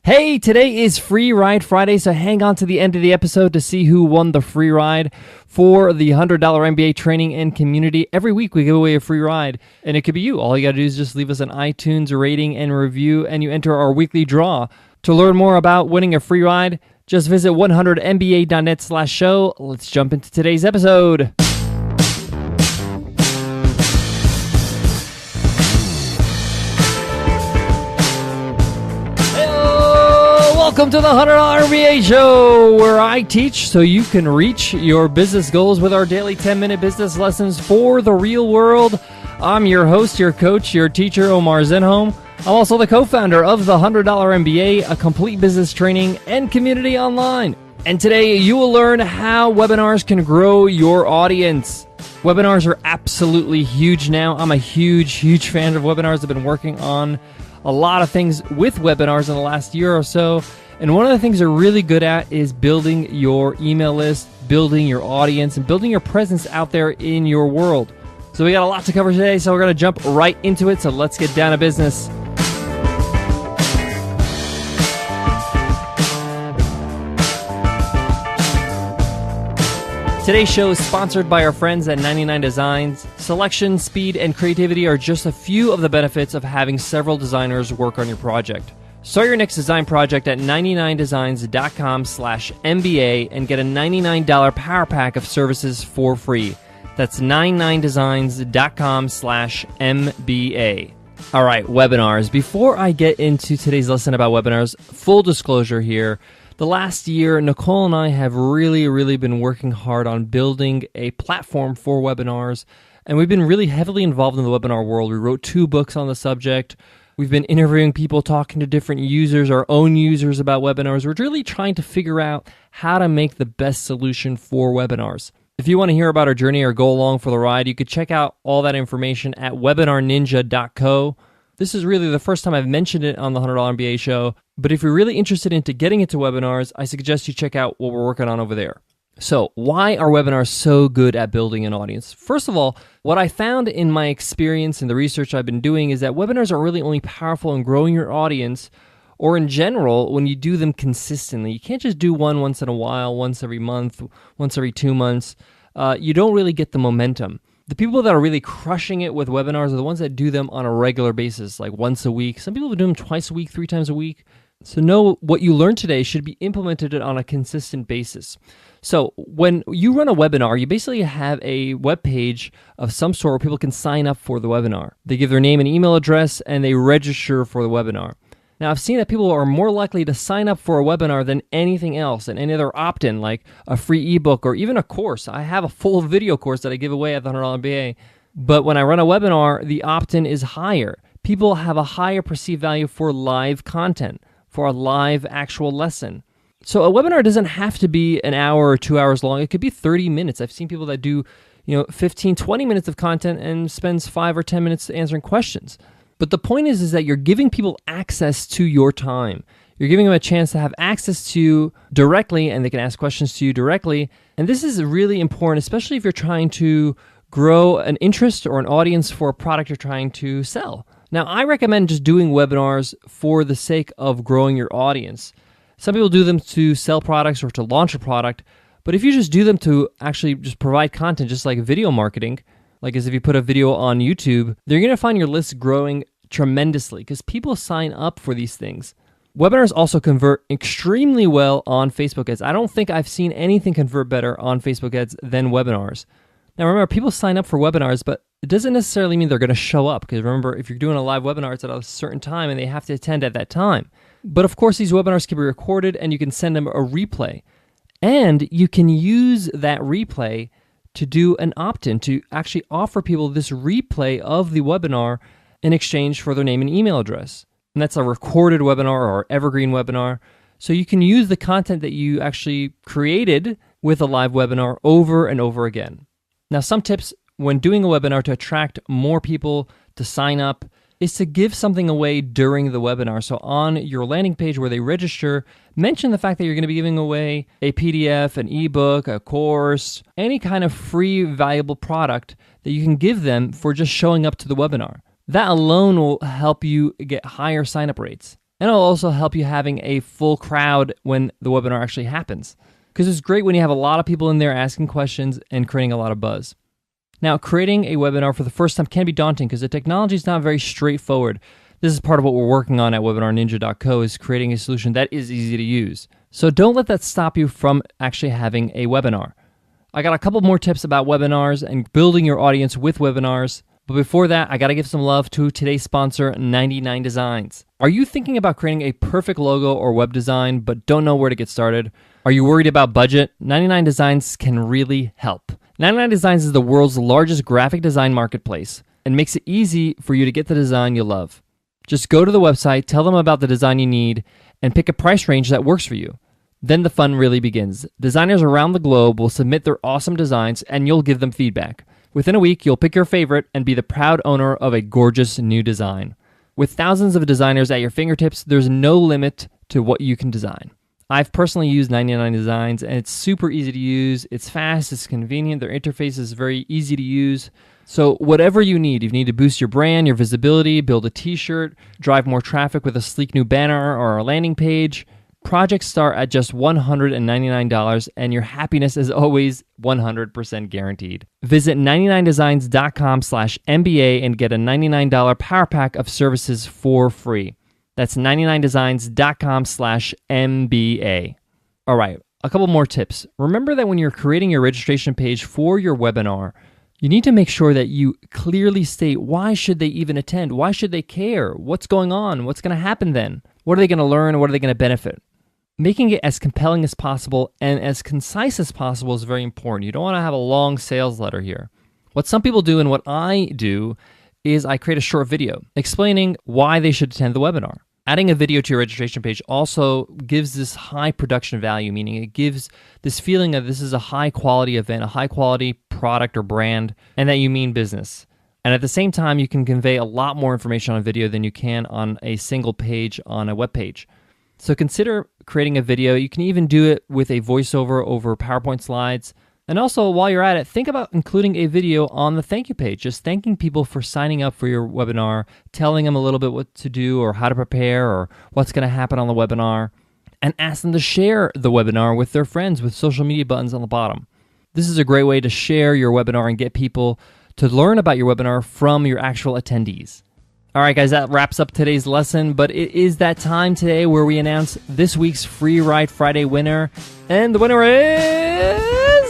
Hey, today is Free Ride Friday, so hang on to the end of the episode to see who won the free ride for the $100 MBA Training and Community. Every week we give away a free ride, and it could be you. All you got to do is just leave us an iTunes rating and review, and you enter our weekly draw. To learn more about winning a free ride, just visit 100mba.net/show. Let's jump into today's episode. Welcome to the $100 MBA Show, where I teach so you can reach your business goals with our daily 10-minute business lessons for the real world. I'm your host, your coach, your teacher, Omar Zenhom. I'm also the co-founder of the $100 MBA, a complete business training and community online. And today you will learn how webinars can grow your audience. Webinars are absolutely huge now. I'm a huge fan of webinars. I've been working on a lot of things with webinars in the last year or so. And one of the things they're really good at is building your email list, building your audience, and building your presence out there in your world. So we got a lot to cover today, so we're going to jump right into it. So let's get down to business. Today's show is sponsored by our friends at 99 Designs. Selection, speed, and creativity are just a few of the benefits of having several designers work on your project. Start your next design project at 99designs.com/MBA and get a $99 power pack of services for free. That's 99designs.com/MBA. All right, webinars. Before I get into today's lesson about webinars, full disclosure here. The last year, Nicole and I have really been working hard on building a platform for webinars, and we've been really heavily involved in the webinar world. We wrote 2 books on the subject. We've been interviewing people, talking to different users, our own users about webinars. We're really trying to figure out how to make the best solution for webinars. If you want to hear about our journey or go along for the ride, you could check out all that information at webinarninja.co. This is really the first time I've mentioned it on the $100 MBA Show, but if you're really interested into getting into webinars, I suggest you check out what we're working on over there. So, why are webinars so good at building an audience? First of all, what I found in my experience and the research I've been doing is that webinars are really only powerful in growing your audience, or in general, when you do them consistently. You can't just do one once in a while, once every month, once every 2 months. You don't really get the momentum. The people that are really crushing it with webinars are the ones that do them on a regular basis, like once a week. Some people do them twice a week, 3 times a week. So know what you learned today should be implemented on a consistent basis. So when you run a webinar, you basically have a web page of some sort where people can sign up for the webinar. They give their name and email address, and they register for the webinar. Now, I've seen that people are more likely to sign up for a webinar than anything else, and any other opt-in, like a free ebook or even a course. I have a full video course that I give away at the $100 MBA, but when I run a webinar, the opt-in is higher. People have a higher perceived value for live content, for a live actual lesson. So a webinar doesn't have to be an hour or 2 hours long. It could be 30 minutes. I've seen people that do 15, 20 minutes of content and spends 5 or 10 minutes answering questions. But the point is that you're giving people access to your time. You're giving them a chance to have access to you directly, and they can ask questions to you directly. And this is really important, especially if you're trying to grow an interest or an audience for a product you're trying to sell. Now, I recommend just doing webinars for the sake of growing your audience. Some people do them to sell products or to launch a product, but if you just do them to actually just provide content, just like video marketing, like as if you put a video on YouTube, you're going to find your list growing tremendously because people sign up for these things. Webinars also convert extremely well on Facebook ads. I don't think I've seen anything convert better on Facebook ads than webinars. Now remember, people sign up for webinars, but it doesn't necessarily mean they're going to show up, because remember, if you're doing a live webinar, it's at a certain time and they have to attend at that time. But of course, these webinars can be recorded and you can send them a replay. And you can use that replay to do an opt-in, to actually offer people this replay of the webinar in exchange for their name and email address. And that's a recorded webinar or evergreen webinar. So you can use the content that you actually created with a live webinar over and over again. Now, some tips when doing a webinar to attract more people to sign up is to give something away during the webinar. So on your landing page where they register, mention the fact that you're going to be giving away a PDF, an ebook, a course, any kind of free valuable product that you can give them for just showing up to the webinar. That alone will help you get higher sign-up rates. And it'll also help you having a full crowd when the webinar actually happens. Because it's great when you have a lot of people in there asking questions and creating a lot of buzz. Now, creating a webinar for the first time can be daunting because the technology is not very straightforward. This is part of what we're working on at webinarninja.co, is creating a solution that is easy to use. So don't let that stop you from actually having a webinar. I got a couple more tips about webinars and building your audience with webinars. But before that, I got to give some love to today's sponsor, 99 Designs. Are you thinking about creating a perfect logo or web design but don't know where to get started? Are you worried about budget? 99 Designs can really help. 99 Designs is the world's largest graphic design marketplace and makes it easy for you to get the design you love. Just go to the website, tell them about the design you need, and pick a price range that works for you. Then the fun really begins. Designers around the globe will submit their awesome designs and you'll give them feedback. Within a week, you'll pick your favorite and be the proud owner of a gorgeous new design. With thousands of designers at your fingertips, there's no limit to what you can design. I've personally used 99 Designs, and it's super easy to use. It's fast, it's convenient, their interface is very easy to use. So whatever you need to boost your brand, your visibility, build a t-shirt, drive more traffic with a sleek new banner or a landing page, projects start at just $199, and your happiness is always 100% guaranteed. Visit 99designs.com/MBA and get a $99 power pack of services for free. That's 99designs.com/MBA. All right, a couple more tips. Remember that when you're creating your registration page for your webinar, you need to make sure that you clearly state why should they even attend? Why should they care? What's going on? What's going to happen then? What are they going to learn? What are they going to benefit? Making it as compelling as possible and as concise as possible is very important. You don't want to have a long sales letter here. What some people do and what I do is I create a short video explaining why they should attend the webinar. Adding a video to your registration page also gives this high production value, meaning it gives this feeling that this is a high quality event, a high quality product or brand, and that you mean business. And at the same time, you can convey a lot more information on video than you can on a single page on a web page. So consider creating a video. You can even do it with a voiceover over PowerPoint slides. And also, while you're at it, think about including a video on the thank you page, just thanking people for signing up for your webinar, telling them a little bit what to do or how to prepare or what's going to happen on the webinar, and ask them to share the webinar with their friends with social media buttons on the bottom. This is a great way to share your webinar and get people to learn about your webinar from your actual attendees. All right, guys, that wraps up today's lesson, but it is that time today where we announce this week's Free Ride Friday winner, and the winner is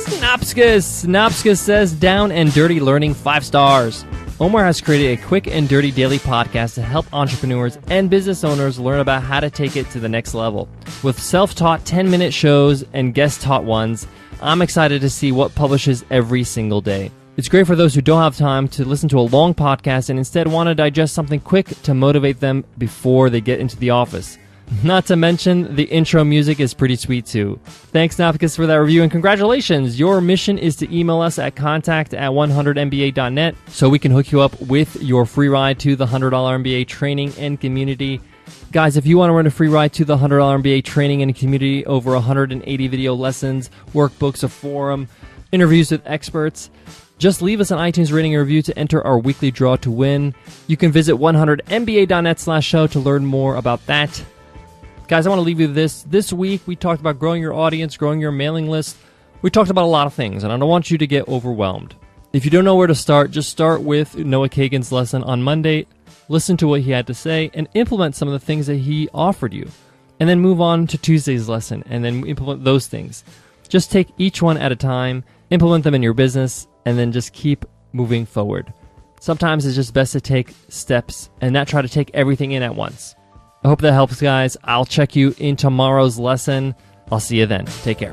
Snopskus. Snopskus says, down and dirty learning 5 stars. Omar has created a quick and dirty daily podcast to help entrepreneurs and business owners learn about how to take it to the next level. With self-taught 10-minute shows and guest-taught ones, I'm excited to see what publishes every single day. It's great for those who don't have time to listen to a long podcast and instead want to digest something quick to motivate them before they get into the office. Not to mention, the intro music is pretty sweet too. Thanks, Snopskus, for that review, and congratulations! Your mission is to email us at contact@100mba.net so we can hook you up with your free ride to the $100 MBA Training and Community. Guys, if you want to run a free ride to the $100 MBA Training and Community, over 180 video lessons, workbooks, a forum, interviews with experts, just leave us an iTunes rating and review to enter our weekly draw to win. You can visit 100mba.net/show to learn more about that. Guys, I want to leave you with this. This week, we talked about growing your audience, growing your mailing list. We talked about a lot of things, and I don't want you to get overwhelmed. If you don't know where to start, just start with Noah Kagan's lesson on Monday. Listen to what he had to say and implement some of the things that he offered you. And then move on to Tuesday's lesson and then implement those things. Just take each one at a time, implement them in your business, and then just keep moving forward. Sometimes it's just best to take steps and not try to take everything in at once. I hope that helps, guys. I'll check you in tomorrow's lesson. I'll see you then. Take care.